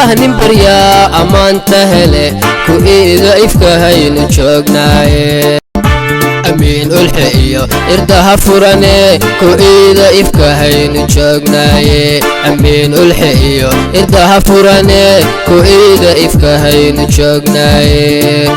nin baryaa ammaanta hele ku iida ifka haynu joognaaye amiin ulxiyo irdaha furane ku iida ifka haynu joognaaye amiin ulxiyo irdaha furane ku iida ifka haynu joognaaye